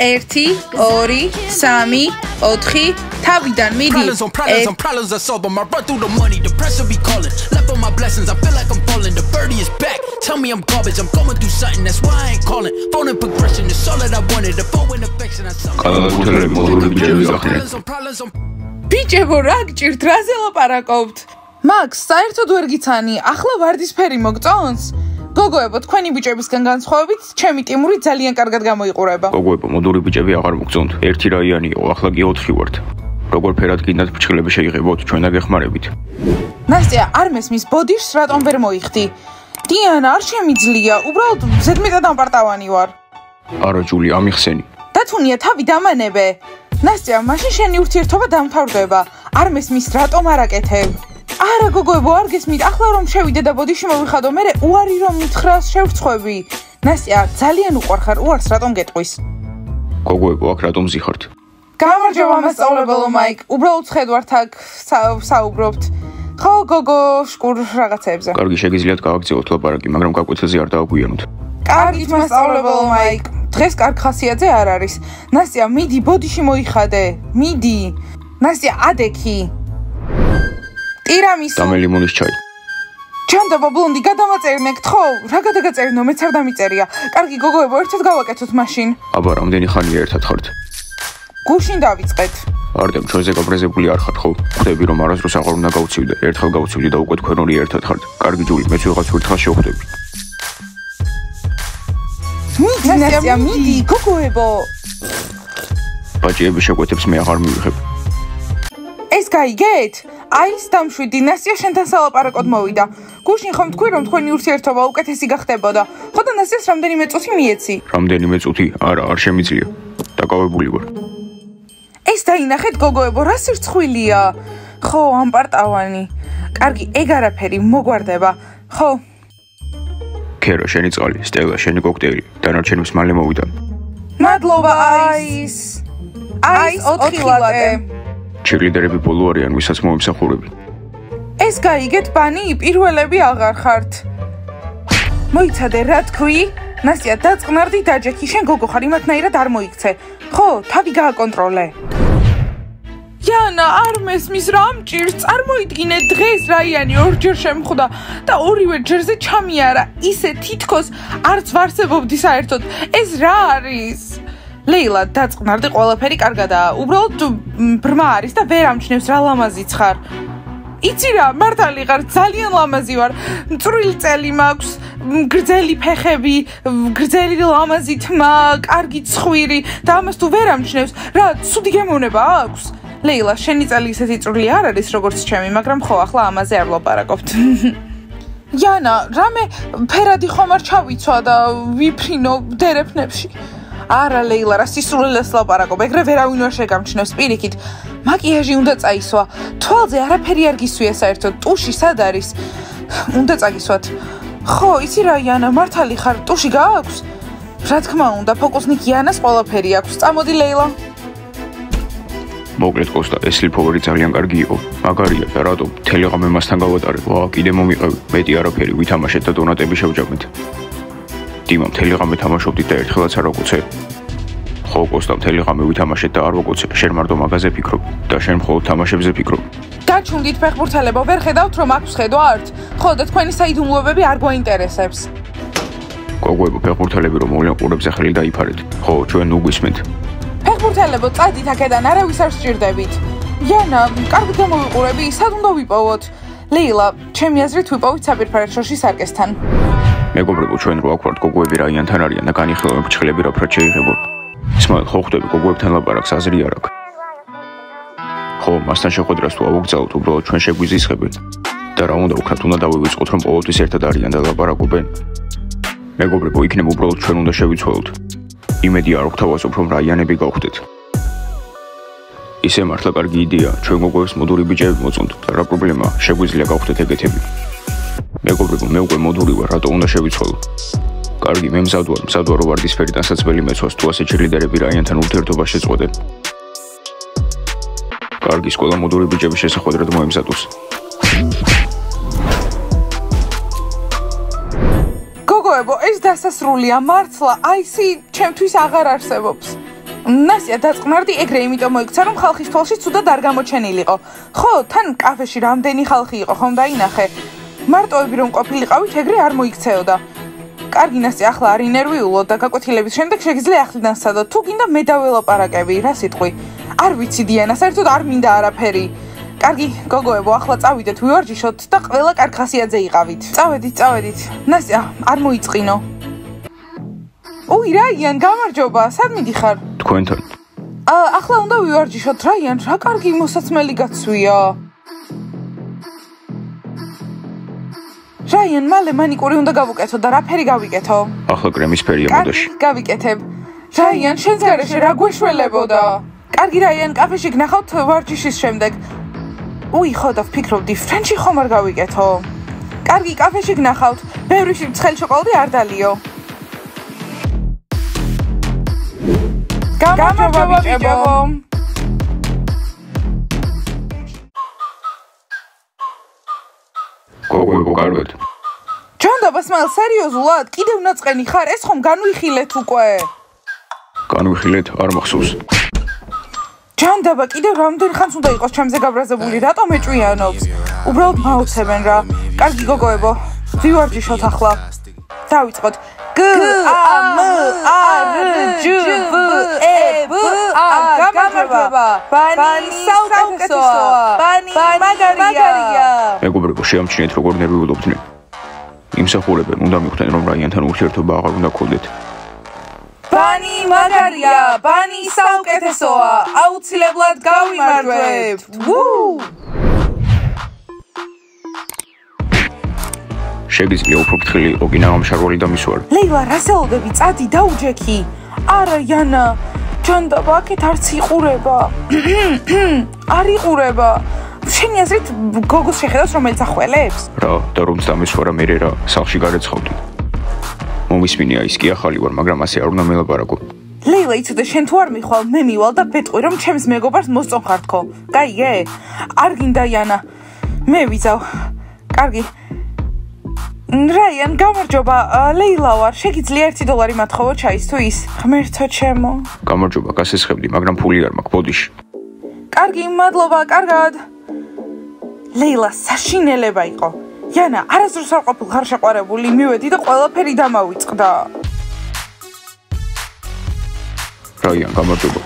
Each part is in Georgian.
1 2 3 4 თავიდან მიდი Problems are solved, I run through the money, the pressure be calling. Left on my blessings, I feel like I'm falling. The birdie is back. Tell me I'm garbage, I'm going through something, that's why I ain't calling. Phone and progression, it's all that I wanted. The phone and affection, I saw. ბიჭებო, რა გჭირთ, რაზე ლაპარაკობთ? მაქს, საერთოდ ვერ გიცანი, ახლა ვარდისფერი მოგწონს? გოგოებო, თქვენი ბიჭებისგან განსხვავებით, ჩემი ტიმური ძალიან კარგად გამოიყურება. გოგოებო, მოდური ბიჭები აღარ მოგწონთ. ერთი რაიანი იყო, ახლა კი 4 ვართ. როგორ ფერად გინდათ ფრჩხილები შეიღებოთ, ჩვენ დაგეხმარებით. ნასტია, არ მესმის ბოდიშს რატომ ვერ მოიხდი? დიანა, არ შემიძლია, უბრალოდ ზედმეტად ამპარტავანი ვარ. არა, ჯული, ამიხსენი. დათუნია, თავი დამანებე. ნასტია, მაშინ შენი ურთიერთობა დამთავრდება. არ მესმის, რატომ არ აკეთებ? არა, გოგოებო, არ გესმით, ახლა რომ შევიდე და ბოდიში მოვიხადო, მერე უარი რომ მითხრას შევრცხვები. ნასტია, ძალიან უყვარხარ, უარს რატომ გეტყვის? გოგოებო, აქ რატომ ზიხართ? გამარჯობა მასწავლებელო მაიკ, უბრალოდ ხედვართ აქ საუბრობთ. ხო, გოგო, შკურ რაღაცებზე. კარგი, შეგიძლიათ გააგრძელოთ ლაპარაკი, მაგრამ გაკვეთილზე არ დააგვიანოთ. კარგით მასწავლებელო მაიკ, დღეს კარგ ხასიათზე არ არის. ნასტია, მიდი ბოდიში მოიხადე. მიდი. ნასტია, ადექი. ტირამისუ. და მე ლიმონის ჩაი. ჩანდაბა ბლონდი, გადამაწერინა გთხოვ, რა გადაგაწერინო, მეც არ დამიწერია. კარგი, გოგოებო, ერთად გავაკეთოთ მაშინ. აბა, რამდენი ხანია ერთად ხართ? გუშინ დავიწყეთ. არტემ, ჩვენზე გაბრაზებული არ ხართ ხო? ხვდები რომ არასდროს აღარ უნდა გავცივდე, ერთხელ გავცივდი და უკვე თქვენ ორი ერთად ხართ. კარგი, ჯული, მეც ვიღაც ვერთხელ შევხვდები. მიდი, ნასტია, მიდი, გოგოებო. ბაჭიების შეკვეთებს მე აღარ მივიღებ. ეს გაიგეთ? აი, დამშვიდი, ნასტია შენთან სალაპარაკოდ მოვიდა. გუშინ ხომ თქვი რომ თქვენი ურთიერთობა უკეთესი გახდებოდა. ხო და ნასტიას რამდენიმე წუთი მიეცი. რამდენიმე წუთი? არა, არ შემიძლია. დაკავებული ვარ. ეს დაინახეთ გოგოებო, რა სირცხვილია? ხო, ამპარტავანი. კარგი, ეგ არაფერი მოგვარდება. ხო. ქერო, შენი წყალი, სტელა, შენი კოქტეილი, დანარჩენებს მალე მოვიდა. მადლობა, აის 4 ლატე. ჩიკლიდერები ბოლო არიან, ვისაც მოემსახურები. ეს გაიგეთ, ბანი, პირველები აღარ ხართ. მოიცადე, რა თქვი? ნასტია, დაწყნარდი დაჯექი, შენ გოგო ხარ, იმათნაირად არ მოიქცე. ხო, თავი გააკონტროლე. Yana, არ მესმის რა მჭირს, წარმოიდგინე დღეს რაიანი ორჯერ შემხვდა და ორივე ჯერზე ჩამიარა, ისე თითქოს არც ვარსებობდი საერთოდ. ეს რა არის? ლეილა, დაწყნარდი, ყველაფერი კარგადაა. უბრალოდ ბრმა არის და ვერ ამჩნევს რა ლამაზიც ხარ. იცი რა, მართალი ხარ, ძალიან ლამაზი ვარ. მწვრილი წელი მაქვს, გრძელი ფეხები, გრძელი ლამაზი თმა, კარგი ცხვირი და ამას თუ ვერ ამჩნევს, რა, ცუდი გემოვნება აქვს? ლეილა, შენი წელი ისეთი წვრილი არ არის, როგორც ჩემი, მაგრამ ხო, ახლა ამაზე არ ვლაპარაკობთ. Yana, რამე ფერადი ხომ არ ჩავიცვა და ვიფრინო დერეფნებში. არა, ლეილა, რა სისულელეს ლაპარაკობ, ეგრე ვერავინ ვერ შეგამჩნევს პირიქით. მაკიაჟი უნდა წაისვა. თვალზე არაფერი არ გისვია საერთოდ. ტუში სად არის? უნდა წაგისვათ. ხო, იცი რა, Yana, მართალი ხარ, ტუში გააქვს? რა თქმა უნდა, ფოკუსნიკ Yanას ყველაფერი აქვს. წამოდი, ლეილა. მოკლედ კოსტა, ეს სლიპოვერი ძალიან კარგი იყო. მაგარია და რატო მთელი ღამე მასთან გავატარე? ვა, კიდე მომიყევი. მეტი არაფერი, ვითამაშეთ და დონატები შევჯამეთ. დიმა, მთელი ღამე თამაშობდით და ერთხელაც არ ვაგოცე. ხო, კოსტა, მთელი ღამე ვითამაშეთ და არ ვაგოცე. შენ მარტო მაგაზე ფიქრობ და შენ მხოლოდ თამაშებზე ფიქრობ. გაჩუნდით ფეხბურთელებო, ვერ ხედავთ რომ აქვს ხედვართ? ხო, და თქვენი საიდუმლოებები არ გვაინტერესებს. გოგოებო, ფეხბურთელები რომ მოვლენ ყურებზე ხელი დაიფარეთ. ხო, ჩვენ უგვისმენთ. ფეხბურთელებო, წადით აქედან, არავის არ სჭირდებით. Yana, კარგად გამოვიყურები, სად უნდა ვიპოვოთ? ლეილა, ჩემი აზრით ვიპოვით საპირფარეშოში სარკესთან. მეგობრებო, ჩვენ რო აქვართ გოგოები რაიანთან არიან და განიხილავენ ფრჩხილები რა ფრად შეიღებო. ისმაილ, ხო ხვდები გოგოებთან ლაპარაკს, აზრი არ აქვს. ხო, მასთან შეხვედრას თუ ავუგზავნოთ, უბრალოდ ჩვენ შეგვიზისხებენ. და რა უნდა ვქნათ, უნდა დავივიწყოთ, რომ ყოველთვის ერთად არიან და ლაპარაკობენ. მეგობრებო, იქნებ უბრალოდ ჩვენ უნდა შევიცვალოთ. იმედი არ გვთავაზობ, რომ რაიანები გავხდეთ. ისე მართლა კარგი იდეა, ჩვენ გოგოებს მოდური ბიჭები მოწონთ და რა პრობლემაა, შეგვიძლია გავხდეთ ეგეთები. მეგობრებო, მე უკვე მოდური ვარ, რატო უნდა შევიცვალო? კარგი, მე მზად ვარ ვარდისფერი დასაცველი მეცვას, თუ ასე ჩილიდერები რაიანთან ურთიერთობას შეწყვეტენ. კარგი, სკოლა მოდური ბიჭების შესახვედრად მოემზადოს. გოგოებო, ეს დასასრულია, მართლა, აისი ჩემთვის აღარ არსებობს. ნასია დაწყნარდი ეგრე იმიტომ მოიქცა რომ ხალხის თვალში ცუდად არ გამოჩენილიყო. ხო, თან კაფეში რამდენი ხალხი იყო ხომ დაინახე. მარტოები რომ ყოფილიყავით ეგრე არ მოიქცეოდა. კარგი ნასია, ახლა არ ინერვიულო და გაკვეთილების შემდეგ შეგიძლია ახლიდან სცადო. თუ გინდა მე დაველაპარაკები, რა სიტყვი. არ ვიცი დიანა, საერთოდ არ მინდა არაფერი. კარგი, გოგოებო, ახლა წავიდეთ, ვივარჯიშოთ და ყველა კარგ ხასიათზე იყავით. წავედით. ნასია, არ მოიწყინო. რაიან, გამარჯობა, სად მიდიხარ? თქვენთან. ახლა უნდა ვივარჯიშოთ, რაიან, რა კარგი მოსაცმელი გაცვია. რაიან, მალე მანიკური უნდა გავუკეთო და რაფერი გავიკეთო? ახლა კრემის ფერია მოდაში. გავიკეთებ. რაიან, შენს გარეშე რა გვეშველებოდა? კარგი რაიან, კაფეში გნახავთ ვარჯიშის შემდეგ. ხო და ვფიქრობდი, ფრენჩი ხომ არ გავიკეთო? კარგი, კაფეში გნახავთ, ბევრი ცხელი შოკოლადი არ დალიო. გამარჯობა ბიჭებო. გოგოებო, კარგად. ჯანდაბა სმაილ, სერიოზულად? კიდევ ნაწყენი ხარ? ეს ხომ განვიხილეთ უკვე? განვიხილეთ, არ მახსოვს. ჯანდაბა, კიდევ რამდენი ხანს უნდა იყოს ჩემზე გაბრაზებული? რატომ ეჭვიანობს? უბრალოდ მაოცებენ რა. კარგი გოგოებო, ვივარჯიშოთ ახლა. დავიწყოთ. გამარჯობა. ბანი საუკეთესოა. ბანი მაგარია. მეგობრებო, შეამჩნიეთ როგორ ნერვიულობდნენ. იმსახურებენ უნდა მიხვდნენ რომ რაიანთან ურთიერთობა აღარ უნდა გქონდეთ. ბანი მაგარია, ბანი საუკეთესოა. აუცილებლად გავიმარჯვებთ. შეგიძლია უფრო ფრთხილი იყო კი ნაღამშარვალი და მისვარი. ლეილა, რასაუბრები, წადი დაუჯექი. არა,იანა, ჯანდაბა, აქეთ არც იყურება. არ იყურება. შენი აზრით გოგოს შეხედავს რომელიც ახველებს? რა, და რომ დამისვარა მე რა, სახლში გარეცხავდი. მომისმინია ის კი ახალი ვარ, მაგრამ ასე არ უნდა მელაპარაკო. ლეილა, იცოდე, შენ თუ არ მიხვალ, მე მივალ და ბეტყვი რომ ჩემს მეგობარს მოსწონხართქო. გაიგე? არ გინდა იანა. მე ვიზავ. კარგი. რაიან, გამარჯობა. ლეილა ვარ. შეგიძლია $1 მათხოვო ჩაისთვის? ღმერთო ჩემო. გამარჯობა, გასესხებდი, მაგრამ ფული არ მაქვს ბოდიში. კარგი, მადლობა, კარგად. ლეილა, საშინელება იყო.იანა, არასდროს არ ყოფილიყარ შეყვარებული, მივედი და ყველაფერი დამავიწყდა. რაიან, გამარჯობა.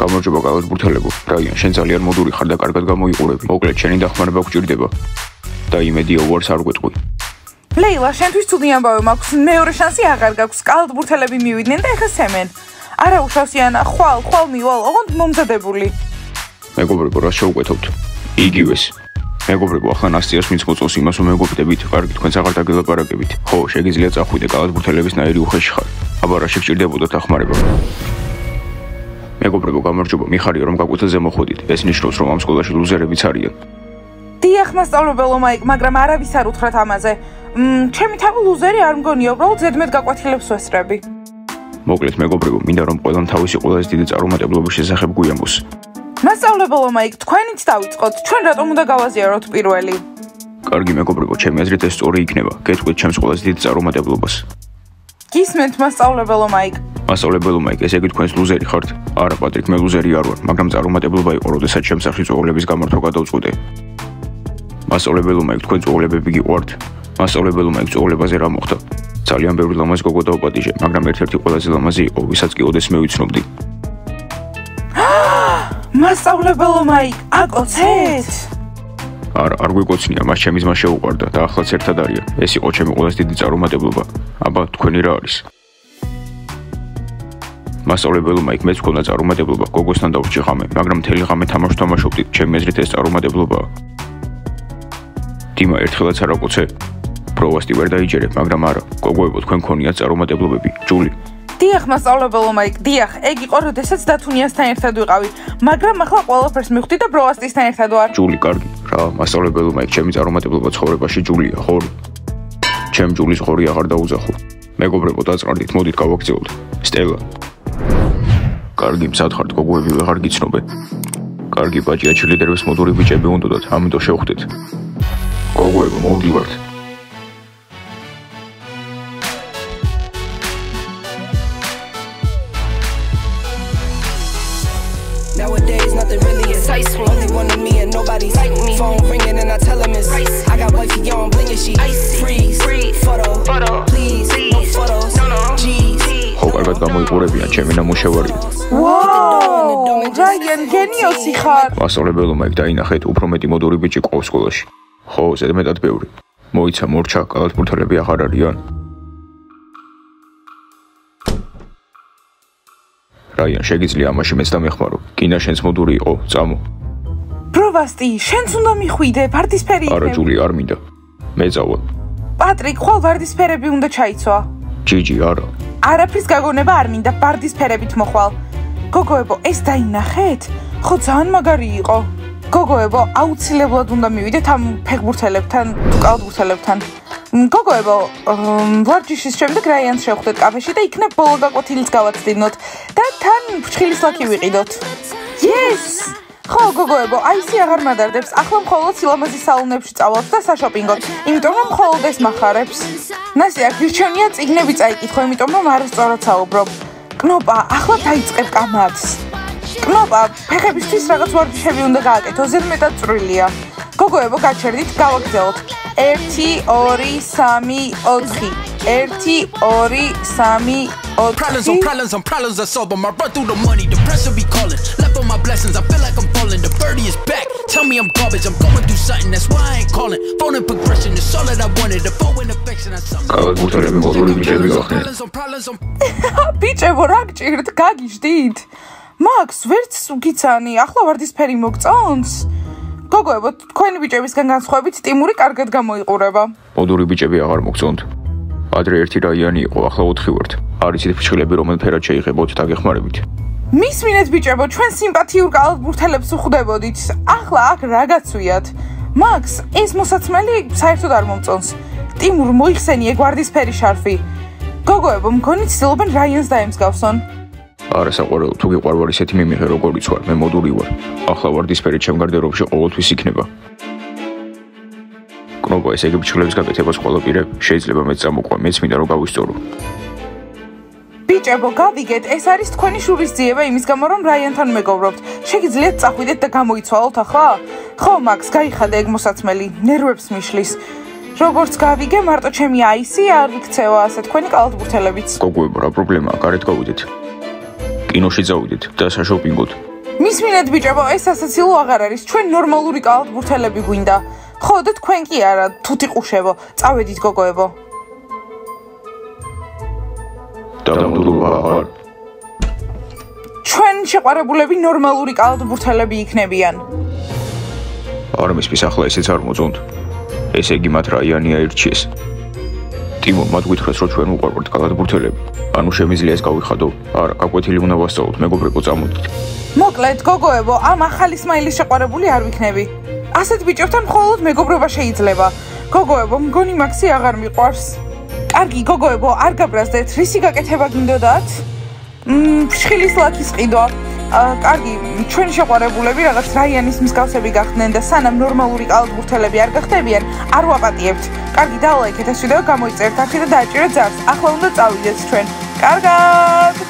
გამარჯობა, კალათბურთელებო. რაიან, შენ ძალიან მოდური ხარ და კარგად გამოიყურები. მოკლედ, შენი დახმარება გვჭირდება. და იმედია უარს არ გვეტყვი. ლეილა, შენთვის ცუდი ამბავი მაქვს. მეორე შანსი აღარ გაქვს. კალათბურთელები მივიდნენ და ეხა სემენ. არა უშავს იანა, ხვალ მივალ, ოღონდ მომზადებული. მეგობრებო, რას შევუკეთებთ? იგივეს. მეგობრებო, ახლა ნასტიას მის მოწოს იმას რომ მეგობრდებით, კარგი, თქვენც აღარ დაგელაპარაკებით. ხო, შეგიძლია წახვიდე კალათბურთელების ნაირი უხეში ხარ. აბა რა შეგჭირდებოდა დახმარება? მეგობრებო, გამარჯობა, მიხარია რომ გაკვეთილზე მოხვედით. ეს ნიშნავს რომ ამ სკოლაში ლუზერებიც არიან. დიახ, მასწავლებელო მაიკ, მაგრამ არავის არ უთხრათ ამაზე. ჩემი თავი ლუზერი არ მგონია, უბრალოდ ზედმეტ გაკვეთილებს ვესწრები. მოკლედ, მეგობრებო, მინდა რომ ყველამ თავისი ყველაზე დიდი წარუმატებლობის შესახებ გვიამბოს. მასწავლებელო მაიკ, თქვენიც დავიწყოთ. ჩვენ რატომ უნდა გავაზიაროთ პირველი? კარგი მეგობრებო, ჩემი აზრით ეს სწორი იქნება. გეტყვით ჩემს ყველაზე დიდ წარუმატებლობას. გისმენთ მასწავლებელო მაიკ. მასწავლებელო მაიკ, ესე იგი თქვენს ლუზერი ხართ? არა, პატრიკ, მე ლუზერი არ ვარ, მაგრამ წარუმატებლობა იყო, როდესაც ჩემს სახში წვეულების გამართვა გადავწყვიტე. მასწავლებელო მაიკ, თქვენ წვეულებები გიყვართ? მასწავლებელო მაიკ, წვეულებაზე რა მოხდა? ძალიან ბევრი ლამაზი გოგო დაუპატიჟე, მაგრამ ერთ-ერთი ყველაზე ლამაზი იყო, ვისაც კი ოდეს მე ვიცნობდი. მასწავლებელო მაიკ, აკოცეთ? არ გვიკოცნია, მას ჩემი ძმა შეუყვარდა და ახლაც ერთად არიან. ეს იყო ჩემი ყველაზე დიდი წარუმატებლობა. აბა, თქვენი რა არის? მასწავლებელო მაიკ, მეც მქონდა წარუმატებლობა, გოგოსთან დავრჩი ღამე, მაგრამ მთელი ღამე თამაშობდით. ჩემი აზრით ეს წარუმატებლობაა. დიმა, ერთხელაც არ აკოცე? პროვასტი ვერ დაიჯერებ, მაგრამ არა. გოგოებო, თქვენ ქონიათ წარუმატებლობები. ჯული. დიახ, მასწავლებელო მაიკ, დიახ, ეგ იყო, როდესაც დათუნიასთან ერთად ვიყავით, მაგრამ ახლა ყველაფერს მივხვდი და პროვასტისთან ერთად ვარ. ჯული, კარგი. რა, მასწავლებელო მაიკ, ჩემი წარუმატებლობა ცხოვრებაში ჯულია, ხორი. ჩემ ჯულის ხორი აღარ დაუძახო. მეგობრებო, დაწყარდით, მოდით გავაგრძელოთ. სტელა. კარგი, მზად ხართ, გოგოები ვეღარ გიცნობენ. კარგი, ბაჭია, ჩილიდერების მოდური ბიჭები უნდათ, ამიტომ შევხვდეთ. გოგოებო, მოვდივართ. Nowadays, nothing really is. Only one of me and nobody's like me. Phone ringing and I tell him it's I got wifey on bling and she freeze. Photo, please, no photos. Jeez. ხო, კარგად გამოიყურებიან ჩემი ნამუშევარი. ვაუ, რაიან გენიოსი ხარ. მასწავლებელმა იქ დაინახეთ, უფრო მეტი მოდური ბიჭი ყავს სკოლაში. ხო, ზედმეტად ბევრი. მოიცა მორჩა, კალათბურთელები აღარ არიან. რაიან, შეგიძლია ამაში მეც დამეხმარო. კინა შენს მოდური იყო, წამო. პროვასტი, შენც უნდა მიხვიდე, ვარდისფერი იქნება. არა, ჯული, არ მინდა. მე წავალ. პატრიკ, ხვალ ვარდისფერები უნდა ჩაიცვა. ჯიჯი, არა. არაფრის გაგონება არ მინდა, ვარდისფერებით მოხვალ. გოგოებო, ეს დაინახეთ? ხო, ძალიან მაგარი იყო. გოგოებო, აუცილებლად უნდა მივიდეთ ამ ფეხბურთელებთან, თუ კალათბურთელებთან. გოგოებო, ვარჯიშის შემდეგ რაიანს შევხვდეთ კაფეში და იქნებ ბოლო გაკვეთილიც გავაცდინოთ და თან ფრჩხილის ლაკი ვიყიდოთ. Yes! ხო, გოგოებო, აი ისი აღარ მადარდებს. ახლა მხოლოდ სილამაზის სალონებში წავალთ და საშოპინგოთ, იმიტომ რომ მხოლოდ ეს მახარებს. ნასი, აქ გირჩევნია წიგნები წაიკითხო, იმიტომ რომ არასწორად საუბრობ. კნოპა, ახლა დაიწყებ კამათს. კნოპა, ფეხებისთვის რაღაც ვარჯიშები უნდა გააკეთო, ზედმეტად წვრილია. გოგოებო, გაჩერდით, გავაგზავნოთ. 1 2 3 4 1 2 3 4 Problems on problems I solve them. I run through the money, the pressure be calling. Left on my blessings, I feel like I'm falling. The birdie is back. Tell me I'm garbage, I'm going through something. That's why I ain't calling. Phone and progression, it's all that I wanted. The phone and affection, I something. კალათბურთელები მოდური ბიჭები გახდნენ. Problems on ბიჭებო, რა გჭირთ, გაგიჟდით? მაქს, ვერც გიცანი, ახლა ვარდისფერი მოგწონს? გოგოებო, თქვენი ბიჭებისგან განსხვავებით ტიმური კარგად გამოიყურება. მოდური ბიჭები აღარ მოგწონთ. ადრე ერთი რაიანი იყო, ახლა 4 ვართ. არიცით ფრჩხილები რომელ ფერად შეიღებოთ, დაგეხმარებით. მისმინეთ ბიჭებო, ჩვენ სიმპათიურ კალათბურთელებს უხდებოდით. ახლა აქ რა გაცვიათ? მაქს, ეს მოსაცმელი საერთოდ არ მომწონს. ტიმურ, მოიხსენი ეგ ვარდისფერი შარფი. გოგოებო, მგონი ცდილობენ რაიანს დაემსგავსონ. არა საყვარელო, თუ გიყვარვარ ისეთი მიმიღე როგორიც ვარ, მე მოდური ვარ. ახლა ვარდისფერი ჩემ გარდერობში ყოველთვის იქნება. კნოპა, ესე იგი ფრჩხილების გაკეთებას ყოლაპირებ, შეიძლება მეც წამოყვა, მეც მინდა რომ გავისწორო. ბიჭებო, გავიგეთ, ეს არის თქვენი შურისძიება იმის გამო, რომ რაიანთან მეგობრობთ. შეგიძლიათ წახვიდეთ და გამოიცვალოთ ახლა? ხო, მაქს, გაიხადე ეგ მოსაცმელი, ნერვებს მიშლის. როგორც გავიგე, მარტო ჩემი აისი არ იქცევა ასე თქვენი კალათბურთელებიც. გოგოებო, რა პრობლემაა? გარეთ გავიდეთ. კინოში წავიდეთ და საშოპინგოთ. მისმინეთ ბიჭებო, ეს ასაცილო აღარ არის. ჩვენ ნორმალური კალათბურთელები გვინდა. ხო, და თქვენ კი არა, თუთი ყუშებო. წავედით გოგოებო. დამდულობა აღარ. ჩვენ შეყვარებულები ნორმალური კალათბურთელები იქნებიან. არ მისმის ახლა ესეც არ მოწონთ. ესე იგი მათ რაიანი აირჩიეს. ტიმო, მათ გითხრას რომ ჩვენ უყვარვართ კალათბურთელები. ანუ შემიძლია ეს გავიხადო? არა, გაკვეთილი უნდა ვასწავლოთ, მეგობრებო, წამოდით. მოკლედ, გოგოებო, ამ ახალი სმაილის შეყვარებული არ ვიქნები. ასეთ ბიჭებთან მხოლოდ მეგობრობა შეიძლება. გოგოებო, მგონი მაქსი აღარ მიყვარს. კარგი, გოგოებო, არ გაბრაზდეთ, რისი გაკეთება გინდოდათ? ფრჩხილის ლაქის ყიდვა. კარგი, ჩვენ შეყვარებულები რაღაც რაიანის მსგავსები გახდნენ და სანამ ნორმალური კალათბურთელები არ გახდებიან, არ ვაპატიებთ. კარგი, დალაიქეთ ეს ვიდეო, გამოიწერეთ არხი და დააჭირეთ ზარს. ახლა უნდა წავიდეთ ჩვენ. კარგად!